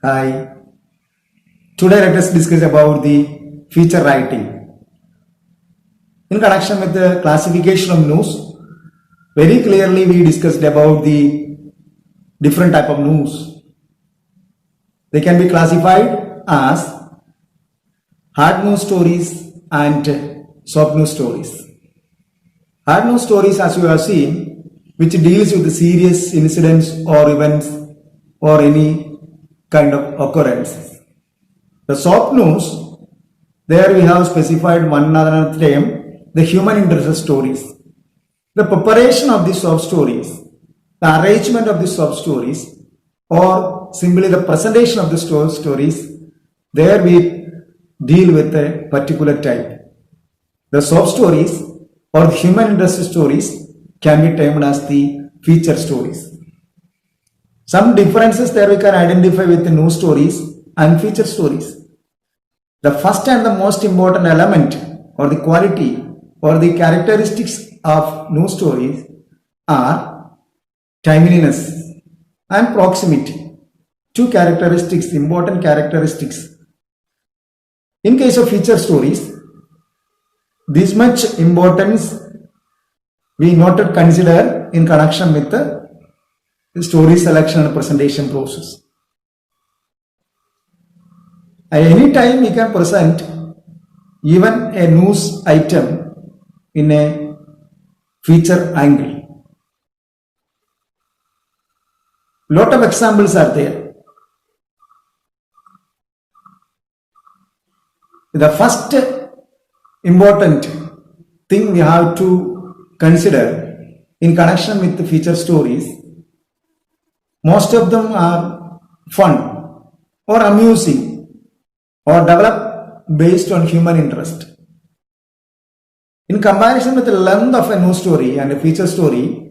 Hi. Today let us discuss about the feature writing. In connection with the classification of news, very clearly we discussed about the different type of news. They can be classified as hard news stories and soft news stories. Hard news stories, as you have seen, which deals with the serious incidents or events or any kind of occurrences. The soft news, there we have specified one another term, the human interest stories. The preparation of the soft stories, the arrangement of the soft stories, or simply the presentation of the stories, there we deal with a particular type. The soft stories or the human interest stories can be termed as the feature stories. Some differences there we can identify with the news stories and feature stories. The first and the most important element or the quality or the characteristics of news stories are timeliness and proximity. Two characteristics, important characteristics. In case of feature stories, this much importance we not consider in connection with the story selection and presentation process. At any time we can present even a news item in a feature angle. Lot of examples are there. The first important thing we have to consider in connection with the feature stories, most of them are fun or amusing or developed based on human interest. In comparison with the length of a news story and a feature story,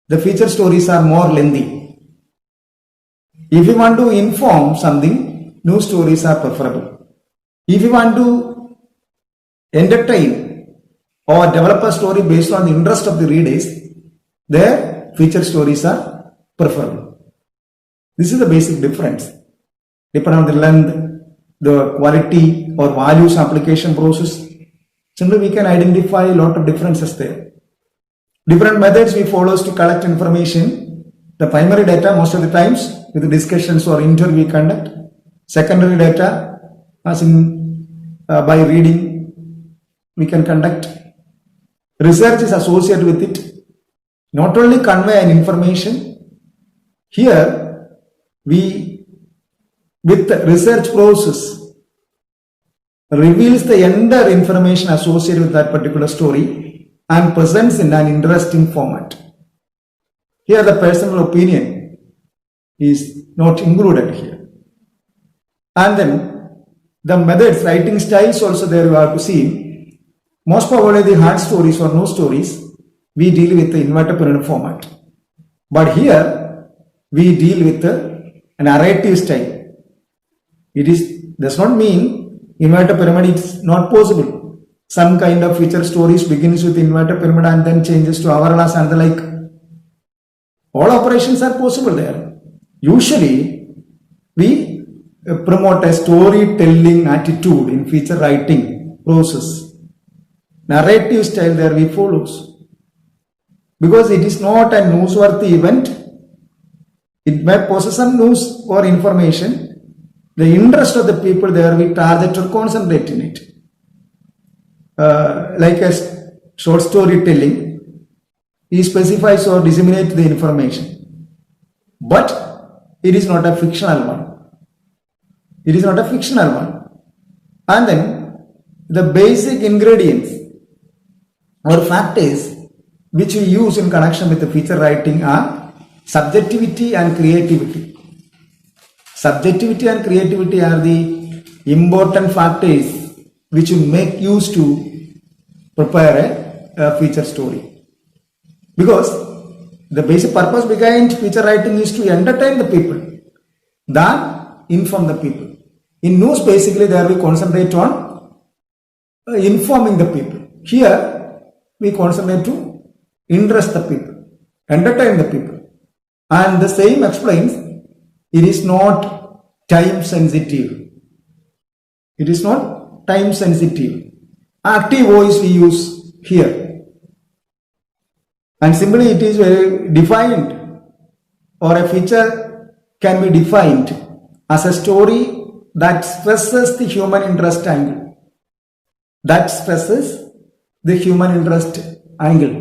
the feature stories are more lengthy. If you want to inform something, news stories are preferable. If you want to entertain or develop a story based on the interest of the readers, their feature stories are preferable. This is the basic difference. Depending on the length, the quality or values application process, simply we can identify a lot of differences there. Different methods we follow to collect information. The primary data most of the times with discussions or interview we conduct. Secondary data as in by reading we can conduct. Research is associated with it. Not only convey an information, here we with the research process reveals the entire information associated with that particular story and presents in an interesting format. Here the personal opinion is not included here. And then the methods, writing styles also there you have to see. Most probably the hard stories or no stories, we deal with the inverted pyramid format. But here we deal with the narrative style. It does not mean inverted pyramid is not possible. Some kind of feature stories begins with inverted pyramid and then changes to hourglass and the like. All operations are possible there. Usually we promote a storytelling attitude in feature writing process. Narrative style there we follows. Because it is not a newsworthy event. It may possess some news or information. The interest of the people there we target or concentrate in it. Like a short storytelling, he specifies or disseminates the information. But it is not a fictional one. It is not a fictional one. And then the basic ingredients or factors which we use in connection with the feature writing are subjectivity and creativity. Subjectivity and creativity are the important factors which will make use to prepare a feature story. Because the basic purpose behind feature writing is to entertain the people than inform the people. In news basically there we concentrate on informing the people. Here we concentrate to interest the people, entertain the people. And the same explains it is not time sensitive. It is not time sensitive. Active voice we use here. And simply it is very defined, or a feature can be defined as a story that stresses the human interest angle. That stresses the human interest angle.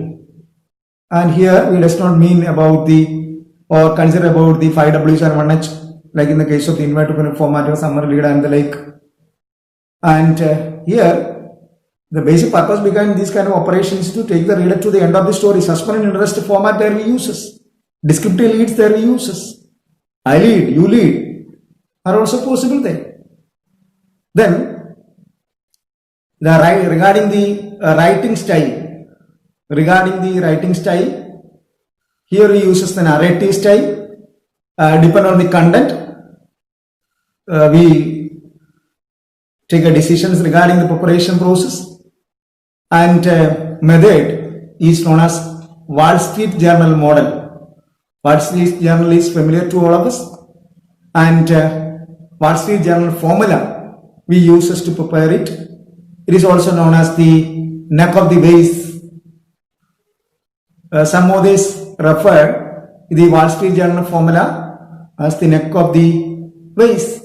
And here we does not mean about the, or consider about the 5Ws and 1H, like in the case of the inverted format or summary leader and the like. And here the basic purpose behind these kind of operations is to take the reader to the end of the story. Suspense and interest format there we uses. Descriptive leads there we uses. I lead, you lead are also possible there. Then regarding the writing style, here we uses the narrative style. Depend on the content, we take a decisions regarding the preparation process. And method is known as Wall Street Journal model. Wall Street Journal is familiar to all of us, and Wall Street Journal formula we use to prepare it. It is also known as the neck of the vase. Some of this refer the Wall Street Journal formula as the neck of the vase.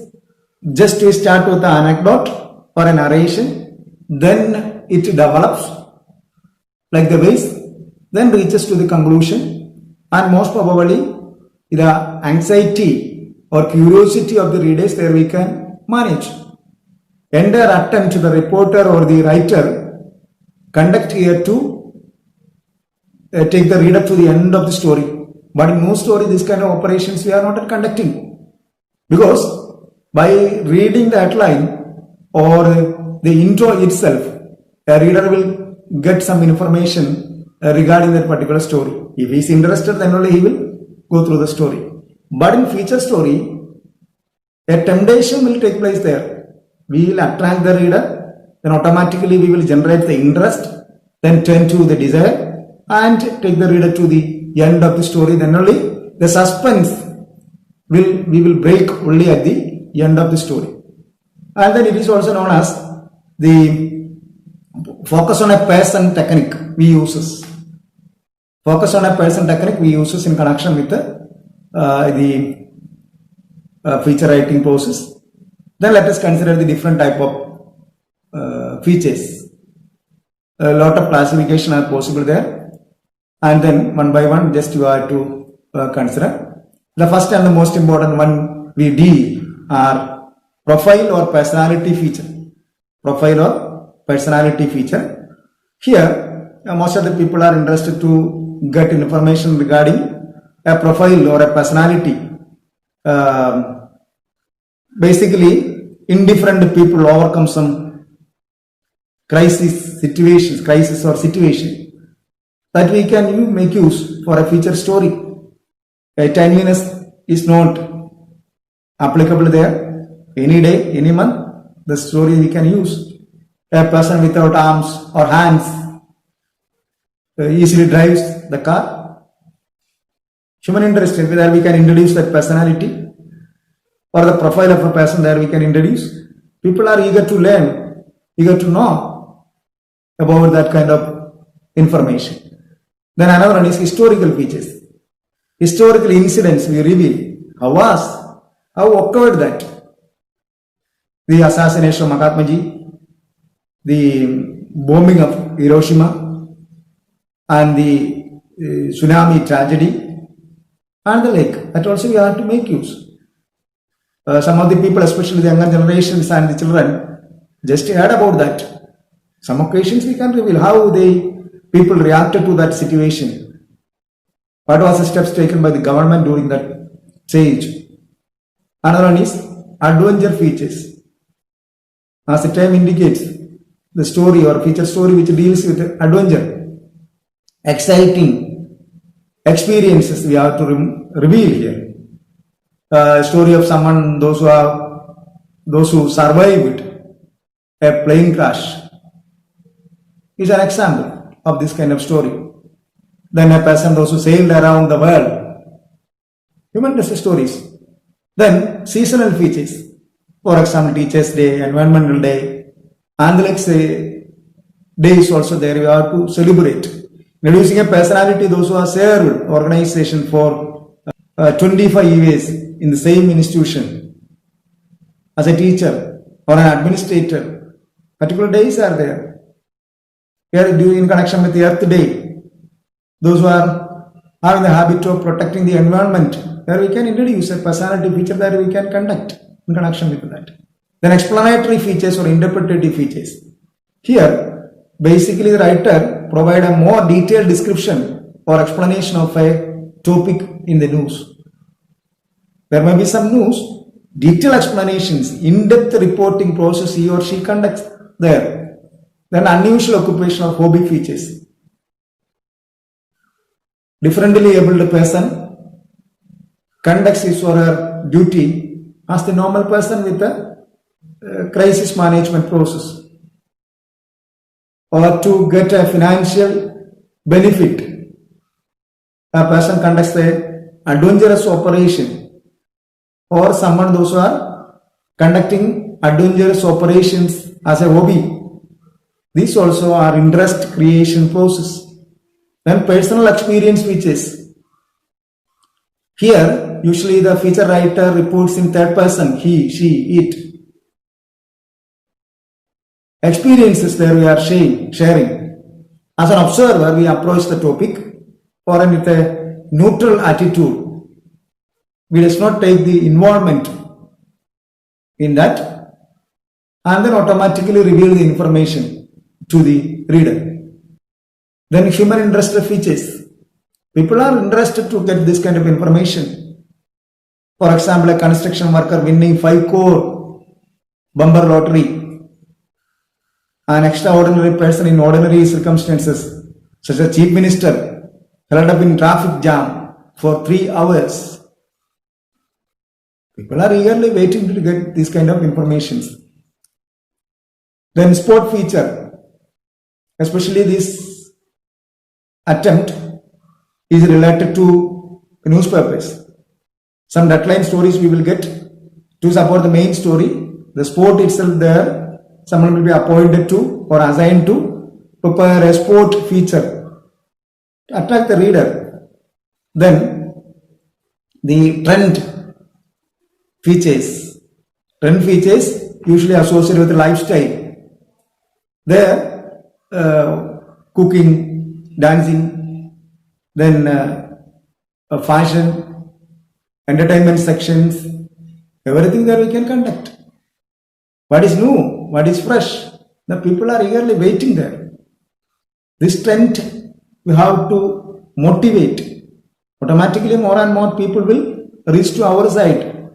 Just to start with the anecdote or a narration, then it develops like the vase, then reaches to the conclusion, and most probably the anxiety or curiosity of the readers there we can manage. Entire attempt the reporter or the writer conduct here to take the reader to the end of the story. But in no story this kind of operations we are not conducting, because by reading the outline or the intro itself, a reader will get some information regarding that particular story. If he is interested, then only he will go through the story. But in feature story, a temptation will take place there. We will attract the reader, then automatically we will generate the interest, then turn to the desire and take the reader to the end of the story. Then only the suspense we will break only at the end of the story. And then it is also known as the focus on a person technique we uses. Focus on a person technique we uses in connection with the feature writing process. Then let us consider the different type of features. A lot of classification are possible there, and then one by one just you are to consider. The first and the most important one we deal are profile or personality feature. Profile or personality feature. Here, most of the people are interested to get information regarding a profile or a personality. Basically, indifferent people overcome some crisis or situation that we can make use for a feature story. A timeliness is not applicable there. Any day, any month, the story we can use. A person without arms or hands easily drives the car. Human interest, whether we can introduce that personality or the profile of a person there we can introduce. People are eager to learn, eager to know about that kind of information. Then another one is historical features. Historical incidents we reveal. How occurred that? The assassination of Mahatma Ji, the bombing of Hiroshima, and the tsunami tragedy, and the like. That also we have to make use. Some of the people, especially the younger generations and the children, just heard about that. Some occasions we can reveal how people reacted to that situation. What was the steps taken by the government during that stage? Another one is adventure features. As the term indicates, the story or feature story which deals with adventure, exciting experiences we have to reveal here. Story of someone, those who survived a plane crash is an example of this kind of story. Then a person, those who sailed around the world, human interest stories. Then seasonal features. For example, Teachers' Day, Environmental Day, and the like say, days also there we have to celebrate. Introducing a personality, those who are served organization for 25 years in the same institution as a teacher or an administrator. Particular days are there. Here in connection with the Earth Day, those who are having the habit of protecting the environment, there we can introduce a personality feature that we can conduct in connection with that. Then explanatory features or interpretative features. Here, basically the writer provide a more detailed description or explanation of a topic in the news. There may be some news, detailed explanations, in-depth reporting process he or she conducts there. Then unusual occupational hobby features. Differently abled person conducts his or her duty as the normal person with a crisis management process, or to get a financial benefit. A person conducts a adventurous operation, or someone those who are conducting adventurous operations as a hobby. These also are interest creation process. Then personal experience features. Here, usually the feature writer reports in third person, he, she, it. Experiences there we are sharing. As an observer, we approach the topic or with a neutral attitude. We does not take the involvement in that and then automatically reveal the information to the reader. Then human interest features. People are interested to get this kind of information. For example, a construction worker winning 5 crore bumper lottery. An extraordinary person in ordinary circumstances, such as chief minister, held up in traffic jam for 3 hours. People are eagerly waiting to get this kind of information. Then sport feature, especially this attempt is related to newspapers. Some deadline stories we will get to support the main story. The sport itself there, someone will be appointed to or assigned to prepare a sport feature to attract the reader. Then the trend features. Trend features usually associated with lifestyle. There, cooking, dancing, then fashion, entertainment sections, everything that we can conduct. What is new? What is fresh? The people are eagerly waiting there. This trend we have to motivate. Automatically more and more people will reach to our side.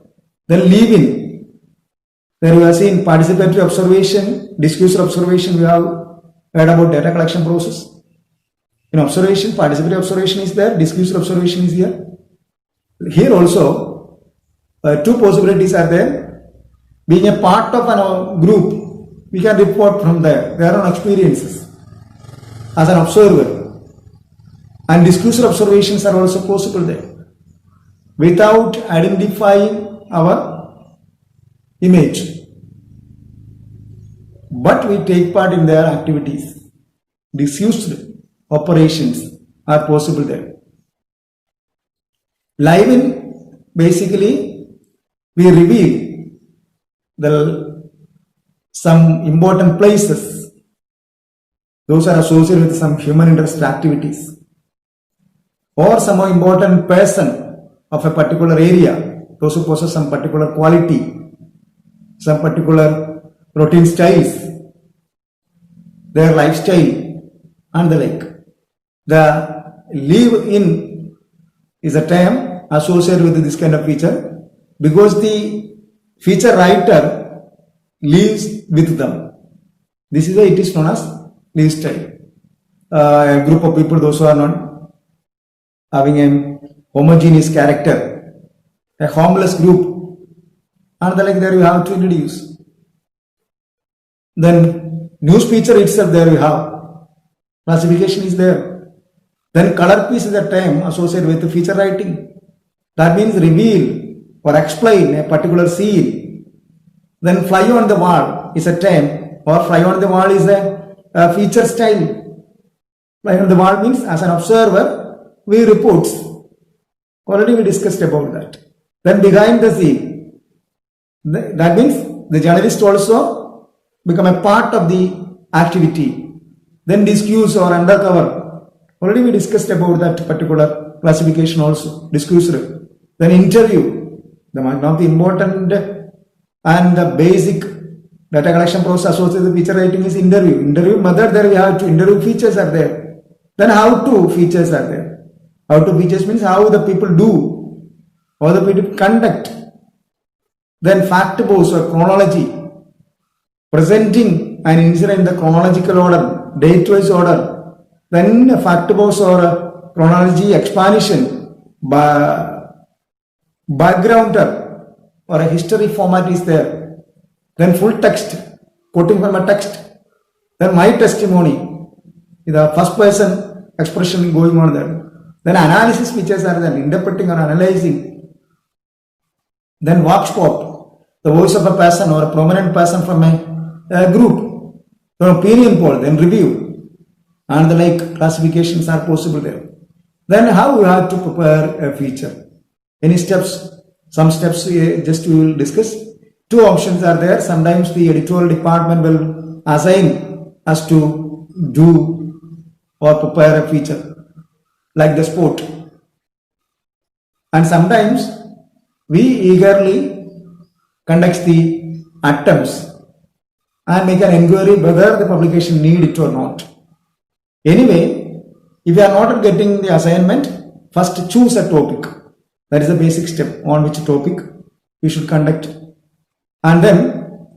Then leave in. There we have seen participatory observation, discursive observation, we have heard about data collection process. In observation, participatory observation is there, discursive observation is here. Here also, 2 possibilities are there. Being a part of a group, we can report from there, their own experiences as an observer. And discursive observations are also possible there without identifying our image. But we take part in their activities. Discursive operations are possible there. Live in, basically, we reveal some important places. Those are associated with some human interest activities. Or some important person of a particular area. Those who possess some particular quality, some particular routine styles, their lifestyle and the like. The live-in is a term associated with this kind of feature because the feature writer lives with them. This is why it is known as live style. A group of people, those who are not having a homogeneous character, a homeless group, and the like there you have to introduce. Then news feature itself there you have. Classification is there. Then color piece is a term associated with the feature writing. That means reveal or explain a particular scene. Then fly on the wall is a term, or fly on the wall is a feature style. Fly on the wall means as an observer, we report. Already we discussed about that. Then behind the scene, that means the journalist also become a part of the activity. Then discuss or undercover. Already we discussed about that particular classification also. Discussory. Then interview. One of the important and the basic data collection process associated with feature writing is interview. Interview method, there we have to interview features are there. Then how to features are there. How to features means how the people do, how the people conduct. Then fact base or chronology. Presenting an incident in the chronological order, date-wise order. Then fact base or chronology explanation, backgrounder or a history format is there. Then full text, quoting from a text. Then my testimony, the first person expression going on there. Then analysis features are there, interpreting or analyzing. Then vox pop, the voice of a person or a prominent person from a group. Then opinion poll, then review. And the like classifications are possible there. Then how you have to prepare a feature. Any steps? Some steps just we will discuss. Two options are there. Sometimes the editorial department will assign us to do or prepare a feature like the sport. And sometimes we eagerly conduct the attempts and make an inquiry whether the publication need it or not. Anyway, if you are not getting the assignment, first choose a topic. That is the basic step on which topic we should conduct. And then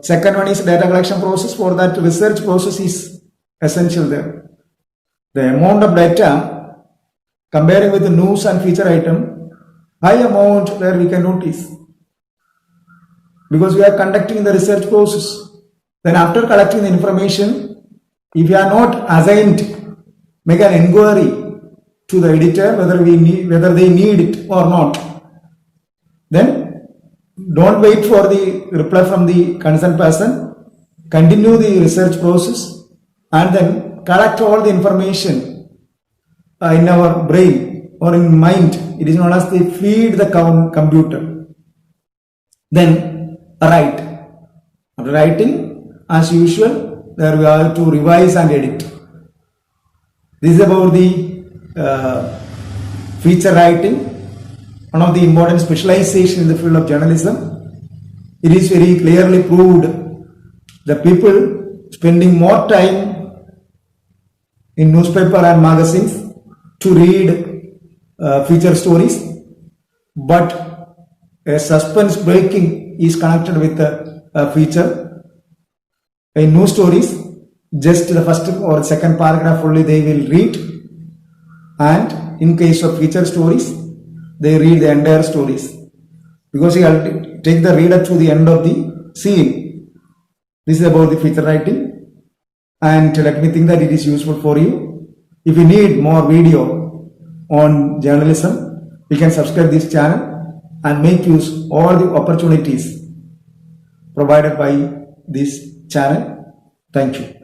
second one is data collection process. For that research process is essential there. The amount of data comparing with the news and feature item, high amount where we can notice. Because we are conducting the research process. Then after collecting the information, if you are not assigned, make an inquiry to the editor whether they need it or not. Then don't wait for the reply from the concerned person. Continue the research process and then collect all the information in our brain or in mind. It is known as the feed the computer. Then write. After writing, as usual, there we have to revise and edit. This is about the feature writing, one of the important specialization in the field of journalism. It is very clearly proved the people spending more time in newspaper and magazines to read feature stories, but a suspense breaking is connected with a feature. In news stories, just the first or second paragraph only they will read, and in case of feature stories, they read the entire stories, because you have to take the reader to the end of the scene. This is about the feature writing, and let me think that it is useful for you. If you need more video on journalism, you can subscribe this channel and make use all the opportunities provided by this channel. Thank you.